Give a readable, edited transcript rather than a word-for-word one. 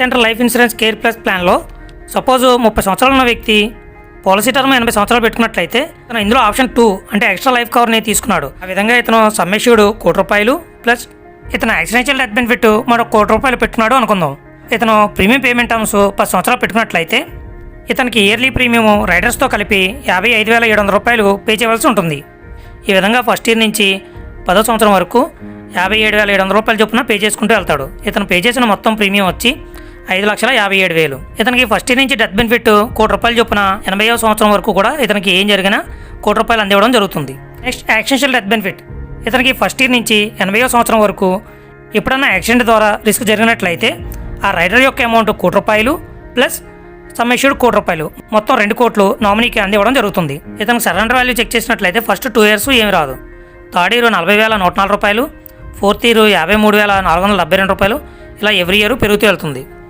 Central life insurance care plus ప్లాన్లో suppose 30 సంవత్సరాలు ఉన్న వ్యక్తి పాలసీ టర్మ్ 80 సంవత్సరాలు పెట్టుకున్నట్లయితే ఇతను ఇందులో ఆప్షన్ 2 అంటే ఎక్స్ట్రా లైఫ్ కవర్ని తీసుకున్నాడు. ఆ విధంగా ఇతను సమ్మెష్యూర్డ్ ₹1,00,00,000 ప్లస్ ఇతను యాక్సిడెంషియల్ డెత్ బెనిఫిట్ మరో ₹1,00,00,000 పెట్టుకున్నాడు అనుకుందాం. ఇతను ప్రీమియం పేమెంట్ టర్మ్స్ 10 సంవత్సరాలు పెట్టుకున్నట్లయితే ఇతనికి ఇయర్లీ ప్రీమియం రైడర్స్తో కలిపి ₹55,700 పే చేయవలసి ఉంటుంది. ఈ విధంగా ఫస్ట్ ఇయర్ నుంచి 10వ సంవత్సరం వరకు ₹57,700 చొప్పున పే చేసుకుంటూ వెళ్తాడు. ఇతను పే చేసిన మొత్తం ప్రీమియం వచ్చి ₹5,57,000. ఇతనికి ఫస్ట్ ఇయర్ నుంచి డెత్ బెనిఫిట్ ₹1,00,00,000 చొప్పున 80వ సంవత్సరం వరకు కూడా ఇతనికి ఏం జరిగినా ₹1,00,00,000 అందివ్వడం జరుగుతుంది. Next accidental death benefit. ఇతనికి ఫస్ట్ ఇయర్ నుంచి 80వ సంవత్సరం వరకు ఎప్పుడన్నా యాక్సిడెంట్ ద్వారా రిస్క్ జరిగినట్లయితే ఆ రైడర్ యొక్క అమౌంట్ ₹1,00,00,000 ప్లస్ సమ్మెష్యూర్డ్ ₹1,00,00,000 మొత్తం ₹2,00,00,000 నామినీకి అందివ్వడం జరుగుతుంది. ఇతనికి సరెండర్ వాల్యూ చెక్ చేసినట్లయితే ఫస్ట్ 2 ఇయర్స్ ఏమి రాదు. థర్డ్ ఇయర్ ₹40,104, ఫోర్త్ ఇయర్ ₹53,472, ఇలా ఎవ్రీ ఇయర్ పెరుగుతూ వెళ్తుంది.